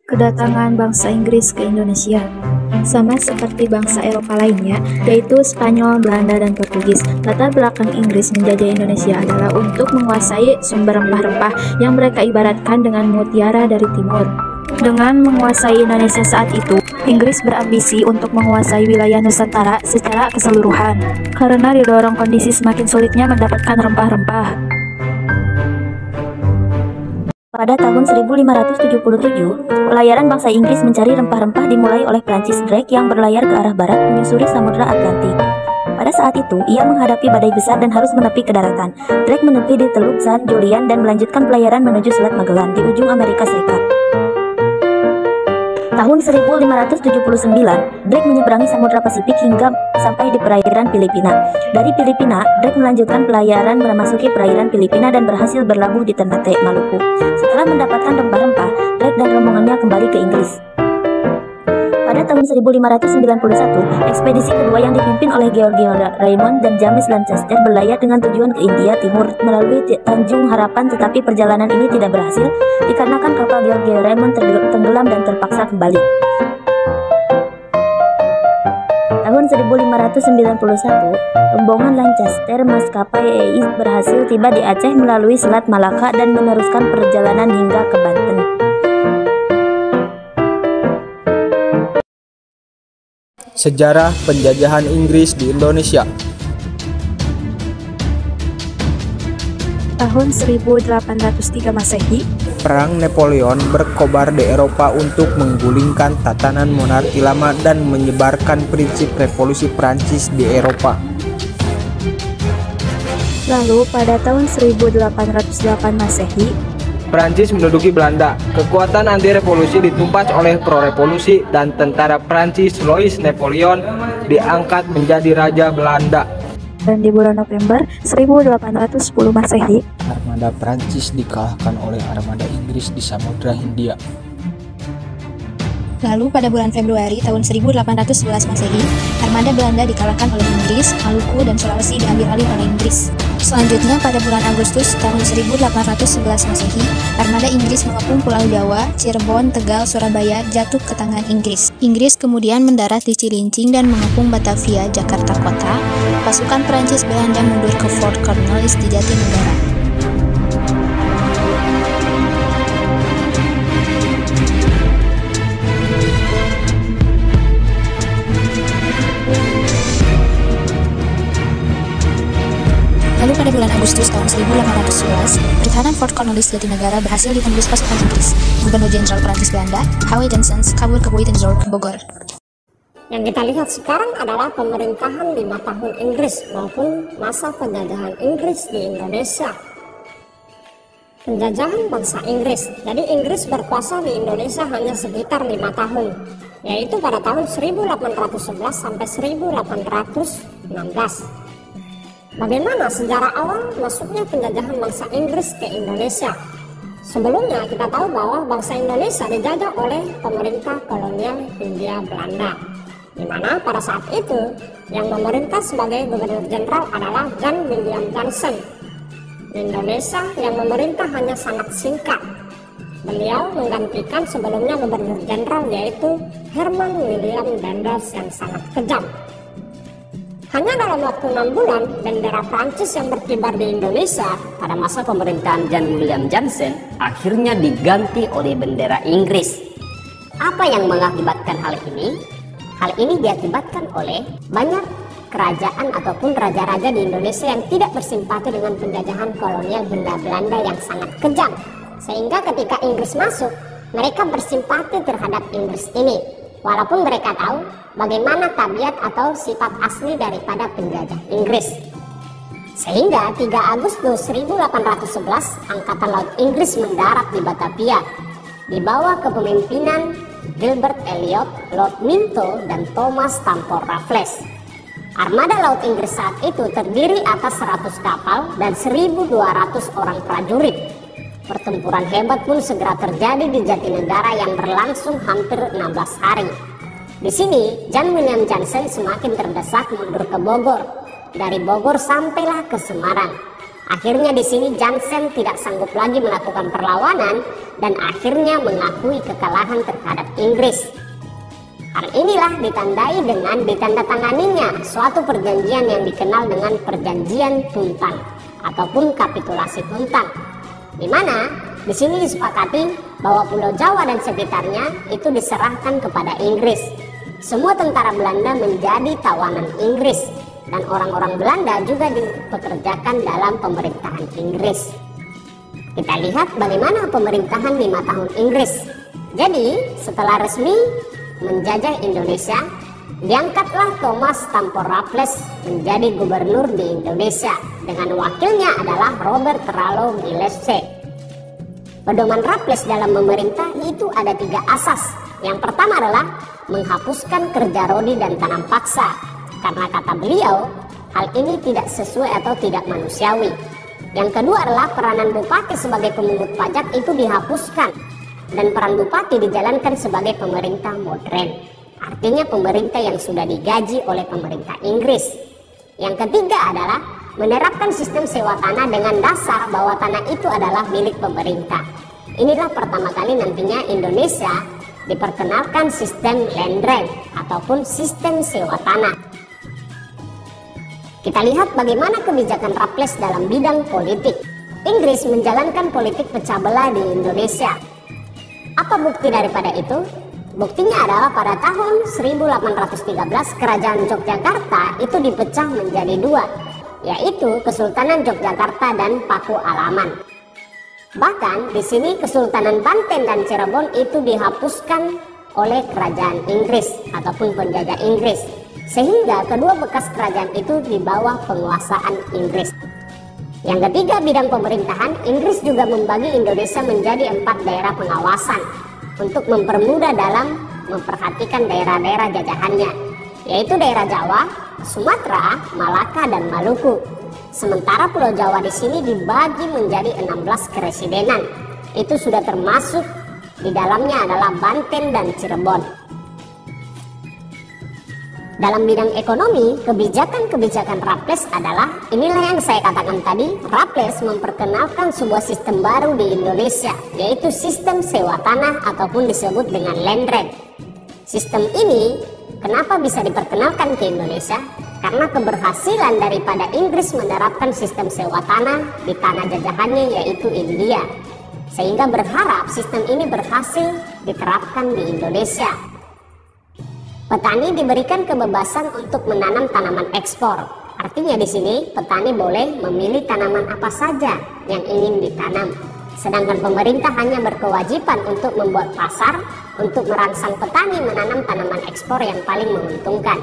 Kedatangan bangsa Inggris ke Indonesia sama seperti bangsa Eropa lainnya, yaitu Spanyol, Belanda, dan Portugis. Latar belakang Inggris menjajah Indonesia adalah untuk menguasai sumber rempah-rempah yang mereka ibaratkan dengan mutiara dari timur. Dengan menguasai Indonesia saat itu, Inggris berambisi untuk menguasai wilayah Nusantara secara keseluruhan, karena didorong kondisi semakin sulitnya mendapatkan rempah-rempah. Pada tahun 1577, pelayaran bangsa Inggris mencari rempah-rempah dimulai oleh Prancis. Drake yang berlayar ke arah barat menyusuri Samudra Atlantik. Pada saat itu, ia menghadapi badai besar dan harus menepi ke daratan. Drake menepi di Teluk San Julian dan melanjutkan pelayaran menuju Selat Magellan di ujung Amerika Serikat. Tahun 1579, Drake menyeberangi Samudra Pasifik hingga sampai di perairan Filipina. Dari Filipina, Drake melanjutkan pelayaran memasuki perairan Filipina dan berhasil berlabuh di Ternate, Maluku. Setelah mendapatkan rempah-rempah, Drake dan rombongannya kembali ke Inggris. Pada tahun 1591, ekspedisi kedua yang dipimpin oleh George Raymond dan James Lancaster berlayar dengan tujuan ke India Timur melalui Tanjung Harapan, tetapi perjalanan ini tidak berhasil dikarenakan kapal George Raymond tenggelam dan terpaksa kembali. Tahun 1591, rombongan Lancaster maskapai EIS berhasil tiba di Aceh melalui Selat Malaka dan meneruskan perjalanan hingga ke Banten. Sejarah penjajahan Inggris di Indonesia. Tahun 1803 Masehi, Perang Napoleon berkobar di Eropa untuk menggulingkan tatanan monarki lama dan menyebarkan prinsip revolusi Prancis di Eropa. Lalu pada tahun 1808 Masehi, Prancis menduduki Belanda. Kekuatan anti-revolusi ditumpas oleh pro-revolusi dan tentara Prancis Louis Napoleon diangkat menjadi Raja Belanda. Dan di bulan November 1810 Masehi, Armada Prancis dikalahkan oleh armada Inggris di Samudra Hindia. Lalu pada bulan Februari tahun 1811 Masehi, armada Belanda dikalahkan oleh Inggris, Maluku dan Sulawesi diambil alih oleh Inggris. Selanjutnya pada bulan Agustus tahun 1811 Masehi, armada Inggris mengepung Pulau Jawa, Cirebon, Tegal, Surabaya jatuh ke tangan Inggris. Inggris kemudian mendarat di Cilincing dan mengepung Batavia, Jakarta Kota. Pasukan Prancis Belanda mundur ke Fort Cornwallis di Jatinegara. Lalu pada bulan Agustus tahun 1811, pertahanan Fort Cornwallis Jatinegara berhasil ditembus pasukan Inggris. Gubernur Jenderal Prancis Belanda, H.W. Johnson, kabur ke Buitenzorg, Bogor. Yang kita lihat sekarang adalah pemerintahan 5 tahun Inggris maupun masa penjajahan Inggris di Indonesia. Penjajahan bangsa Inggris. Jadi Inggris berkuasa di Indonesia hanya sekitar 5 tahun, yaitu pada tahun 1811 sampai 1816. Bagaimana sejarah awal masuknya penjajahan bangsa Inggris ke Indonesia? Sebelumnya kita tahu bahwa bangsa Indonesia dijajah oleh pemerintah kolonial Hindia Belanda, di mana pada saat itu yang memerintah sebagai gubernur jenderal adalah John William Johnson. Di Indonesia yang memerintah hanya sangat singkat. Beliau menggantikan sebelumnya gubernur jenderal yaitu Herman William Dendels yang sangat kejam. Hanya dalam waktu 6 bulan, bendera Prancis yang berkibar di Indonesia pada masa pemerintahan John William Johnson akhirnya diganti oleh bendera Inggris. Apa yang mengakibatkan hal ini? Hal ini diakibatkan oleh banyak kerajaan ataupun raja-raja di Indonesia yang tidak bersimpati dengan penjajahan kolonial Hindia Belanda yang sangat kejam. Sehingga ketika Inggris masuk, mereka bersimpati terhadap Inggris ini. Walaupun mereka tahu bagaimana tabiat atau sifat asli daripada penjajah Inggris. Sehingga 3 Agustus 1811, Angkatan Laut Inggris mendarat di Batavia di bawah kepemimpinan Gilbert Elliot, Lord Minto, dan Thomas Stamford Raffles. Armada Laut Inggris saat itu terdiri atas 100 kapal dan 1.200 orang prajurit. Pertempuran hebat pun segera terjadi di Jatinegara yang berlangsung hampir 16 hari. Di sini, John William Johnson semakin terdesak mundur ke Bogor. Dari Bogor sampailah ke Semarang. Akhirnya di sini Johnson tidak sanggup lagi melakukan perlawanan dan akhirnya mengakui kekalahan terhadap Inggris. Hal inilah ditandai dengan ditandatanganinya suatu perjanjian yang dikenal dengan Perjanjian Tuntang ataupun Kapitulasi Tuntang, di mana di sini disepakati bahwa Pulau Jawa dan sekitarnya itu diserahkan kepada Inggris. Semua tentara Belanda menjadi tawanan Inggris dan orang-orang Belanda juga dipekerjakan dalam pemerintahan Inggris. Kita lihat bagaimana pemerintahan 5 tahun Inggris. Jadi setelah resmi menjajah Indonesia, diangkatlah Thomas Stampor Raffles menjadi gubernur di Indonesia dengan wakilnya adalah Robert Rollo Gillespie. Pedoman Raffles dalam memerintah itu ada 3 asas. Yang pertama adalah menghapuskan kerja rodi dan tanam paksa, karena kata beliau hal ini tidak sesuai atau tidak manusiawi. Yang kedua adalah peranan bupati sebagai pemungut pajak itu dihapuskan dan peran bupati dijalankan sebagai pemerintah modern, artinya pemerintah yang sudah digaji oleh pemerintah Inggris. Yang ketiga adalah menerapkan sistem sewa tanah dengan dasar bahwa tanah itu adalah milik pemerintah. Inilah pertama kali nantinya Indonesia diperkenalkan sistem land rent ataupun sistem sewa tanah. Kita lihat bagaimana kebijakan Raffles dalam bidang politik. Inggris menjalankan politik pecah belah di Indonesia. Apa bukti daripada itu? Buktinya adalah pada tahun 1813 Kerajaan Yogyakarta itu dipecah menjadi 2, yaitu Kesultanan Yogyakarta dan Paku Alaman. Bahkan di sini Kesultanan Banten dan Cirebon itu dihapuskan oleh Kerajaan Inggris ataupun penjajah Inggris, sehingga kedua bekas kerajaan itu di bawah penguasaan Inggris. Yang ketiga, bidang pemerintahan, Inggris juga membagi Indonesia menjadi 4 daerah pengawasan untuk mempermudah dalam memperhatikan daerah-daerah jajahannya, yaitu daerah Jawa, Sumatera, Malaka, dan Maluku. Sementara Pulau Jawa di sini dibagi menjadi 16 keresidenan. Itu sudah termasuk di dalamnya adalah Banten dan Cirebon. Dalam bidang ekonomi, kebijakan-kebijakan Raffles adalah, inilah yang saya katakan tadi, Raffles memperkenalkan sebuah sistem baru di Indonesia, yaitu sistem sewa tanah ataupun disebut dengan land rent. Sistem ini kenapa bisa diperkenalkan ke Indonesia? Karena keberhasilan daripada Inggris menerapkan sistem sewa tanah di tanah jajahannya yaitu India. Sehingga berharap sistem ini berhasil diterapkan di Indonesia. Petani diberikan kebebasan untuk menanam tanaman ekspor. Artinya di sini petani boleh memilih tanaman apa saja yang ingin ditanam. Sedangkan pemerintah hanya berkewajiban untuk membuat pasar untuk merangsang petani menanam tanaman ekspor yang paling menguntungkan.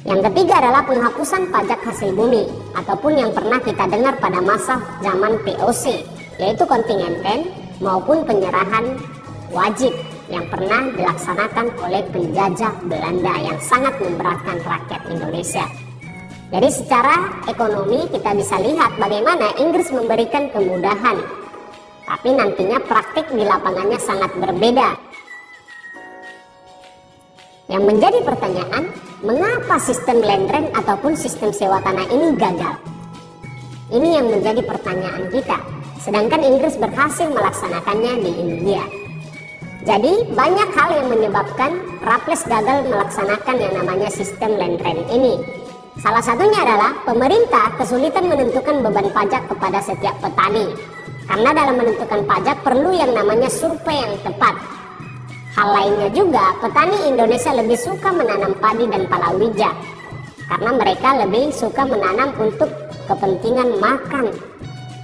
Yang ketiga adalah penghapusan pajak hasil bumi ataupun yang pernah kita dengar pada masa zaman VOC, yaitu kontingenten maupun penyerahan wajib yang pernah dilaksanakan oleh penjajah Belanda yang sangat memberatkan rakyat Indonesia. Jadi secara ekonomi kita bisa lihat bagaimana Inggris memberikan kemudahan, tapi nantinya praktik di lapangannya sangat berbeda. Yang menjadi pertanyaan, mengapa sistem land rent ataupun sistem sewa tanah ini gagal? Ini yang menjadi pertanyaan kita, sedangkan Inggris berhasil melaksanakannya di India. Jadi banyak hal yang menyebabkan Raffles gagal melaksanakan yang namanya sistem land rent ini. Salah satunya adalah pemerintah kesulitan menentukan beban pajak kepada setiap petani. Karena dalam menentukan pajak perlu yang namanya survei yang tepat. Hal lainnya juga, petani Indonesia lebih suka menanam padi dan palawija. Karena mereka lebih suka menanam untuk kepentingan makan,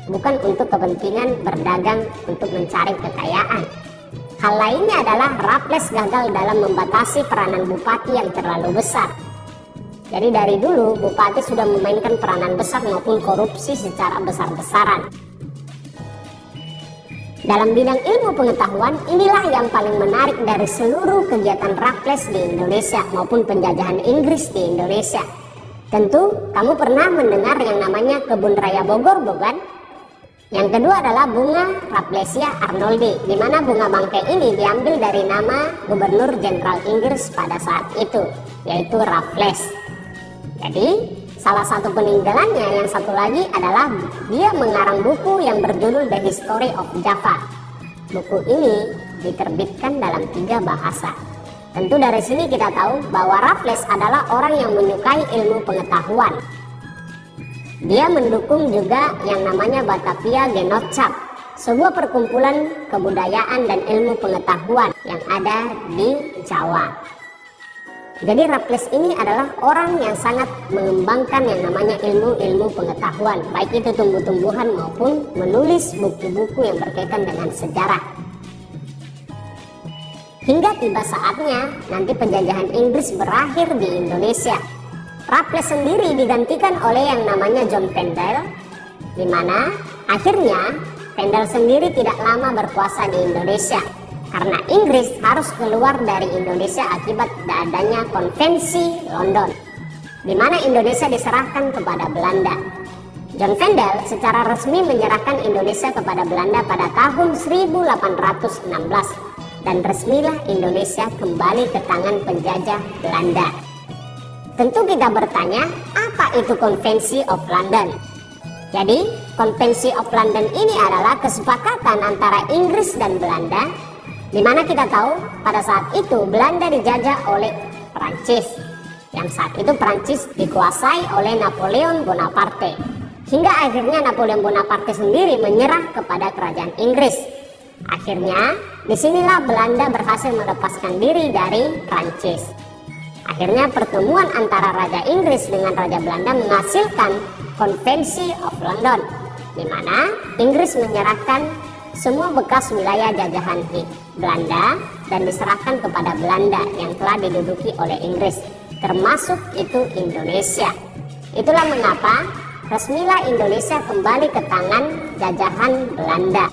bukan untuk kepentingan berdagang untuk mencari kekayaan. Hal lainnya adalah Raffles gagal dalam membatasi peranan bupati yang terlalu besar. Jadi dari dulu bupati sudah memainkan peranan besar maupun korupsi secara besar-besaran. Dalam bidang ilmu pengetahuan, inilah yang paling menarik dari seluruh kegiatan Raffles di Indonesia maupun penjajahan Inggris di Indonesia. Tentu kamu pernah mendengar yang namanya Kebun Raya Bogor, bukan? Yang kedua adalah bunga Rafflesia arnoldi, di mana bunga bangkai ini diambil dari nama Gubernur Jenderal Inggris pada saat itu, yaitu Raffles. Jadi, salah satu peninggalannya yang satu lagi adalah dia mengarang buku yang berjudul The History of Java. Buku ini diterbitkan dalam 3 bahasa. Tentu dari sini kita tahu bahwa Raffles adalah orang yang menyukai ilmu pengetahuan. Dia mendukung juga yang namanya Batavia Genootschap, sebuah perkumpulan kebudayaan dan ilmu pengetahuan yang ada di Jawa. Jadi Raffles ini adalah orang yang sangat mengembangkan yang namanya ilmu-ilmu pengetahuan, baik itu tumbuh-tumbuhan maupun menulis buku-buku yang berkaitan dengan sejarah. Hingga tiba saatnya nanti penjajahan Inggris berakhir di Indonesia. Raffles sendiri digantikan oleh yang namanya John Tyndall, di mana akhirnya Tyndall sendiri tidak lama berkuasa di Indonesia karena Inggris harus keluar dari Indonesia akibat adanya Konvensi London, di mana Indonesia diserahkan kepada Belanda. John Tyndall secara resmi menyerahkan Indonesia kepada Belanda pada tahun 1816 dan resmilah Indonesia kembali ke tangan penjajah Belanda. Tentu kita bertanya, apa itu Konvensi of London? Jadi, Konvensi of London ini adalah kesepakatan antara Inggris dan Belanda, di mana kita tahu pada saat itu Belanda dijajah oleh Prancis, yang saat itu Prancis dikuasai oleh Napoleon Bonaparte. Hingga akhirnya Napoleon Bonaparte sendiri menyerah kepada kerajaan Inggris. Akhirnya, disinilah Belanda berhasil melepaskan diri dari Prancis. Akhirnya pertemuan antara Raja Inggris dengan Raja Belanda menghasilkan Konvensi of London, di mana Inggris menyerahkan semua bekas wilayah jajahan Belanda dan diserahkan kepada Belanda yang telah diduduki oleh Inggris, termasuk itu Indonesia. Itulah mengapa resmilah Indonesia kembali ke tangan jajahan Belanda.